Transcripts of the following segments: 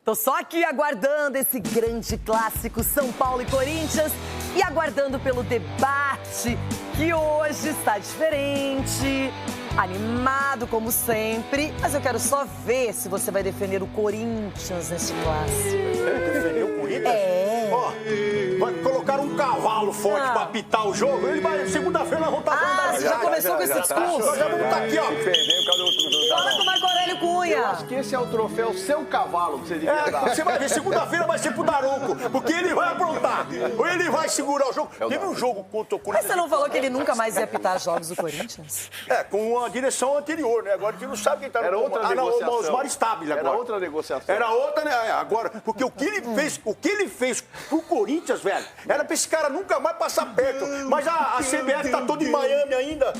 Tô só aqui aguardando esse grande clássico São Paulo e Corinthians e aguardando pelo debate que hoje está diferente, animado como sempre, mas eu quero só ver se você vai defender o Corinthians nesse clássico. Defender o Corinthians? É. Ó, vai colocar um cavalo forte pra apitar o jogo, ele vai, segunda-feira nós vamos estar falando. Você já começou com esse discurso? Nós já vamos estar aqui, ó. Fala com o Marco Aurélio Cunha. Acho que esse é o troféu seu cavalo que você devia dar. Você vai ver, segunda-feira vai ser pro Daronco, porque ele vai aprontar, ou ele vai segurar o jogo. Teve um jogo contra o Mas Corinthians. você não falou que ele nunca mais ia apitar jogos do Corinthians? Com a direção anterior, né? Agora a gente não sabe quem tá no Era outra comando. negociação. Não, o Osmar Stabile agora. Era outra negociação. Era outra, né? Agora, porque o que ele fez pro Corinthians, velho, era pra esse cara nunca mais passar perto. Mas a CBF tá toda em Miami ainda.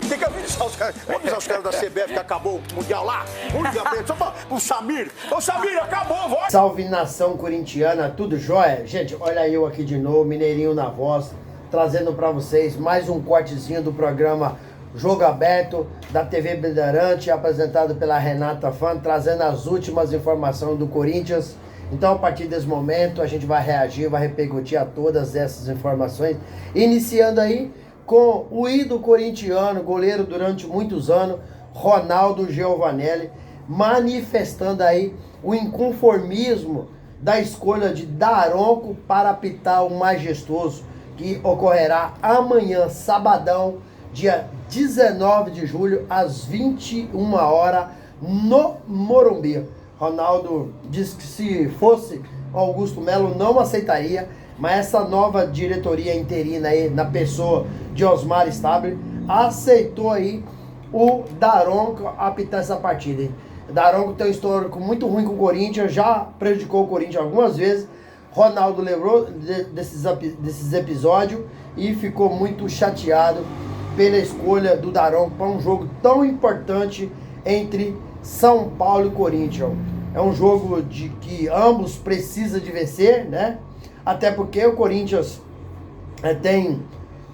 Tem que avisar os caras. Vamos avisar os caras da CBF que acabou o Mundial lá. Vamos ligar pra ele, só pra o Samir. Ô, Samir, acabou, voz! Salve nação corintiana, tudo jóia? Gente, olha eu aqui de novo, Mineirinho na voz, trazendo pra vocês mais um cortezinho do programa Jogo Aberto da TV Bandeirante, apresentado pela Renata Fã, trazendo as últimas informações do Corinthians. Então, a partir desse momento, a gente vai reagir, vai repercutir a todas essas informações, iniciando aí com o ídolo corintiano, goleiro durante muitos anos, Ronaldo Giovanelli, manifestando aí o inconformismo da escolha de Daronco para apitar o majestoso, que ocorrerá amanhã, sabadão, dia 19 de julho, às 21 horas, no Morumbi. Ronaldo disse que se fosse Augusto Melo não aceitaria, mas essa nova diretoria interina aí, na pessoa de Osmar Stabile, aceitou aí o Daronco apitar essa partida, hein? Daronco tem um histórico muito ruim com o Corinthians, já prejudicou o Corinthians algumas vezes. Ronaldo lembrou desses episódios e ficou muito chateado pela escolha do Daronco para um jogo tão importante entre São Paulo e Corinthians. É um jogo de que ambos precisam de vencer, né? Até porque o Corinthians tem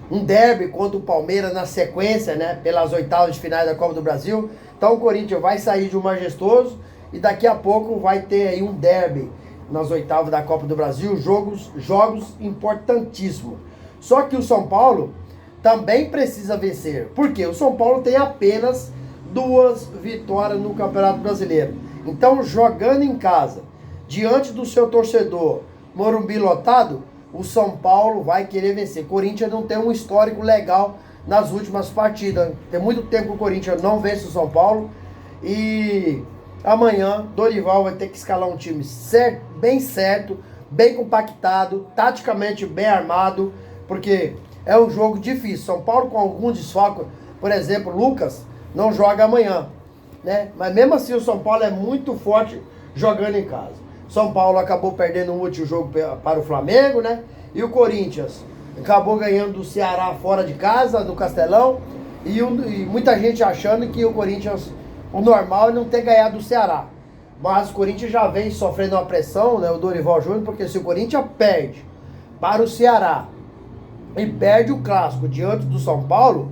um derby contra o Palmeiras na sequência, né? Pelas oitavas de finais da Copa do Brasil. Então o Corinthians vai sair de um majestoso e daqui a pouco vai ter aí um derby nas oitavas da Copa do Brasil. Jogos importantíssimos. Só que o São Paulo também precisa vencer. Por quê? O São Paulo tem apenas 2 vitórias no Campeonato Brasileiro. Então, jogando em casa, diante do seu torcedor, Morumbi lotado, o São Paulo vai querer vencer. Corinthians não tem um histórico legal nas últimas partidas. Tem muito tempo que o Corinthians não vence o São Paulo. E amanhã, Dorival vai ter que escalar um time certo, bem compactado, taticamente bem armado, porque é um jogo difícil. São Paulo com algum desfalque, por exemplo, Lucas não joga amanhã, né? Mas mesmo assim o São Paulo é muito forte jogando em casa. São Paulo acabou perdendo o último jogo para o Flamengo, né? E o Corinthians acabou ganhando do Ceará fora de casa, no Castelão. E muita gente achando que o Corinthians, o normal é não ter ganhado do Ceará. Mas o Corinthians já vem sofrendo uma pressão, né? O Dorival Júnior, porque se o Corinthians perde para o Ceará e perde o clássico diante do São Paulo,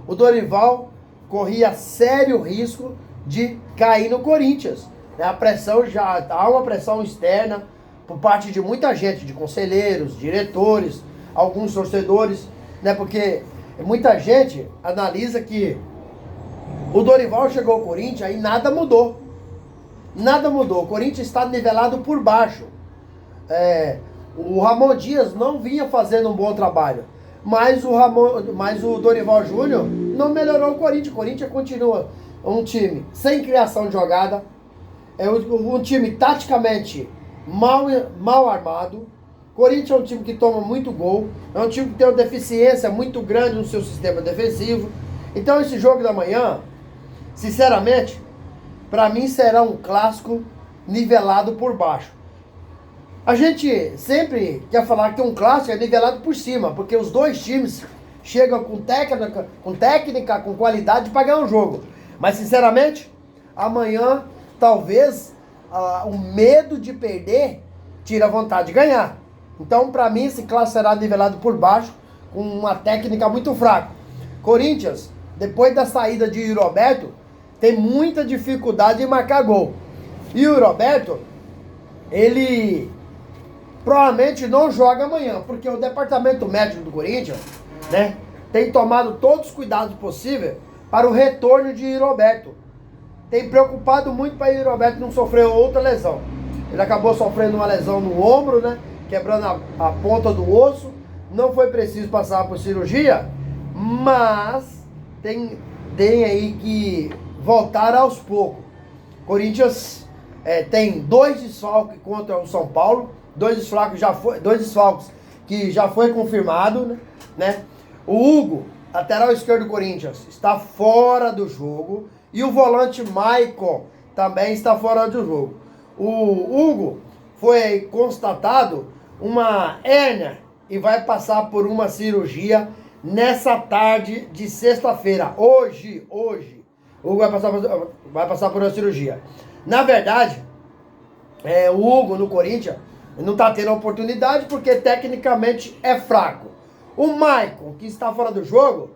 o Dorival corria sério risco de cair no Corinthians. A pressão já há uma pressão externa por parte de muita gente, de conselheiros, diretores, alguns torcedores, né? Porque muita gente analisa que o Dorival chegou ao Corinthians e nada mudou. Nada mudou. O Corinthians está nivelado por baixo. O Ramon Dias não vinha fazendo um bom trabalho. Mas o Dorival Júnior não melhorou o Corinthians. O Corinthians continua um time sem criação de jogada. É um time taticamente mal armado. O Corinthians é um time que toma muito gol. É um time que tem uma deficiência muito grande no seu sistema defensivo. Então esse jogo da manhã, sinceramente, para mim será um clássico nivelado por baixo. A gente sempre quer falar que um clássico é nivelado por cima, porque os dois times chegam com técnica, com qualidade para ganhar um jogo. Mas sinceramente, amanhã talvez o medo de perder tire a vontade de ganhar. Então, para mim, esse clássico será nivelado por baixo, com uma técnica muito fraca. Corinthians, depois da saída de Roberto, tem muita dificuldade em marcar gol. E o Roberto ele provavelmente não joga amanhã, porque o departamento médico do Corinthians, né, tem tomado todos os cuidados possíveis para o retorno de Roberto. Tem preocupado muito para o Roberto não sofrer outra lesão. Ele acabou sofrendo uma lesão no ombro, né, quebrando a ponta do osso. Não foi preciso passar por cirurgia, mas tem aí que voltar aos poucos. Corinthians tem 2 desfalques contra o São Paulo, 2 desfalques que já foi confirmado, né? O Hugo, lateral esquerdo do Corinthians, está fora do jogo e o volante Maicon também está fora do jogo. O Hugo foi constatado uma hérnia e vai passar por uma cirurgia nessa tarde de sexta-feira. Hoje. O Hugo vai passar por uma cirurgia. Na verdade, o Hugo no Corinthians não está tendo oportunidade porque tecnicamente é fraco. O Maicon, que está fora do jogo,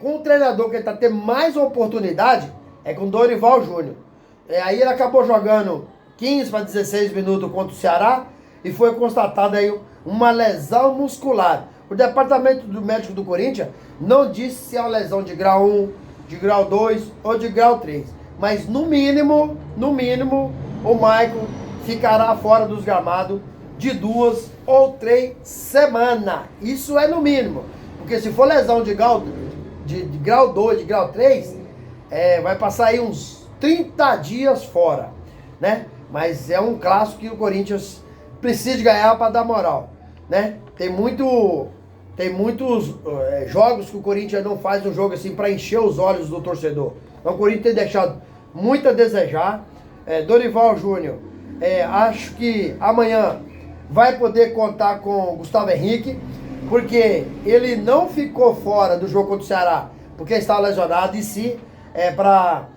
com o treinador que está tendo mais oportunidade, é com o Dorival Júnior. Aí ele acabou jogando 15 para 16 minutos contra o Ceará e foi constatada aí uma lesão muscular. O departamento médico do Corinthians não disse se é uma lesão de grau 1, de grau 2 ou de grau 3. Mas no mínimo, o Maicon ficará fora dos gramados de 2 ou 3 semanas. Isso é no mínimo. Porque se for lesão de grau 2, de grau 3, vai passar aí uns 30 dias fora, né? Mas é um clássico que o Corinthians precisa de ganhar para dar moral, né? Tem muitos jogos que o Corinthians não faz um jogo assim para encher os olhos do torcedor. Então o Corinthians tem deixado muito a desejar. Dorival Júnior, acho que amanhã vai poder contar com o Gustavo Henrique, porque ele não ficou fora do jogo contra o Ceará, porque estava lesionado, e sim para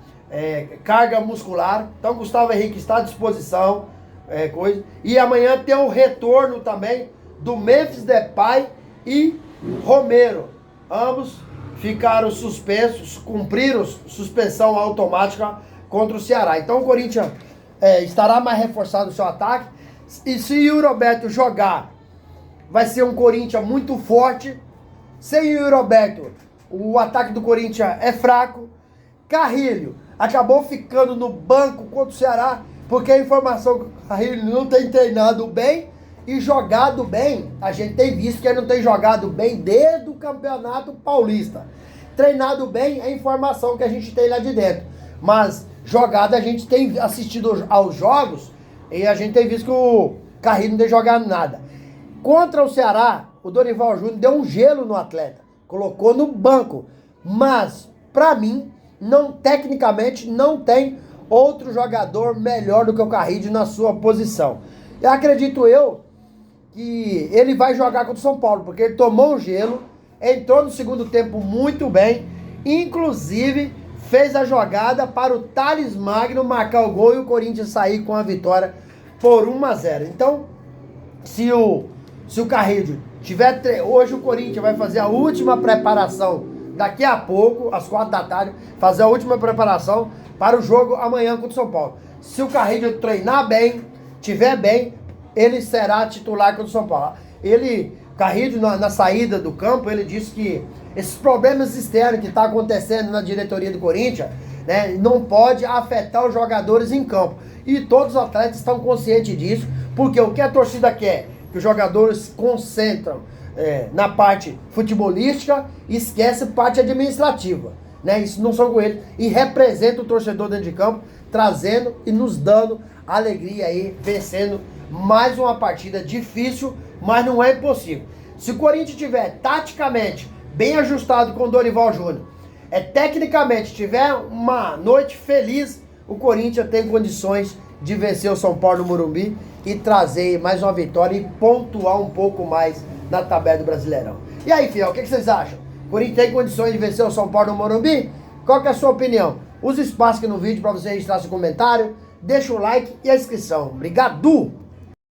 carga muscular. Então Gustavo Henrique está à disposição. E amanhã tem o retorno também do Memphis Depay e Romero. Ambos ficaram suspensos, cumpriram suspensão automática contra o Ceará. Então o Corinthians estará mais reforçado no seu ataque. E se o Roberto jogar, vai ser um Corinthians muito forte. Sem o Roberto, o ataque do Corinthians é fraco. Carrilho acabou ficando no banco contra o Ceará, porque a informação que o Carrilho não tem treinado bem e jogado bem. A gente tem visto que ele não tem jogado bem desde o Campeonato Paulista. Treinado bem é a informação que a gente tem lá de dentro. Mas jogado, a gente tem assistido aos jogos e a gente tem visto que o Carrilho não tem jogado nada. Contra o Ceará, o Dorival Júnior deu um gelo no atleta. Colocou no banco. Mas, pra mim, tecnicamente, não tem outro jogador melhor do que o Carrilho na sua posição. Eu acredito que ele vai jogar contra o São Paulo, porque ele tomou um gelo, entrou no segundo tempo muito bem, inclusive fez a jogada para o Thales Magno marcar o gol e o Corinthians sair com a vitória por 1-0. Então, se o Carrilho tiver... Hoje o Corinthians vai fazer a última preparação, daqui a pouco, às 4 da tarde, fazer a última preparação para o jogo amanhã contra o São Paulo. Se o Carrilho treinar bem, tiver bem, ele será titular contra o São Paulo. Carrilho, na saída do campo, ele disse que esses problemas externos que estão acontecendo na diretoria do Corinthians, né, não pode afetar os jogadores em campo. E todos os atletas estão conscientes disso, porque o que a torcida quer? Que os jogadores se concentram na parte futebolística e esquece parte administrativa. Né? Isso não são com eles. E representa o torcedor dentro de campo, trazendo e nos dando alegria aí, vencendo mais uma partida difícil, mas não é impossível. Se o Corinthians estiver taticamente bem ajustado com o Dorival Júnior, tecnicamente tiver uma noite feliz, o Corinthians tem condições de vencer o São Paulo no Morumbi e trazer mais uma vitória e pontuar um pouco mais na tabela do Brasileirão. E aí, fiel, o que vocês acham? O Corinthians tem condições de vencer o São Paulo no Morumbi? Qual que é a sua opinião? Use o espaço aqui no vídeo para você registrar seu comentário, deixa o like e a inscrição. Obrigado!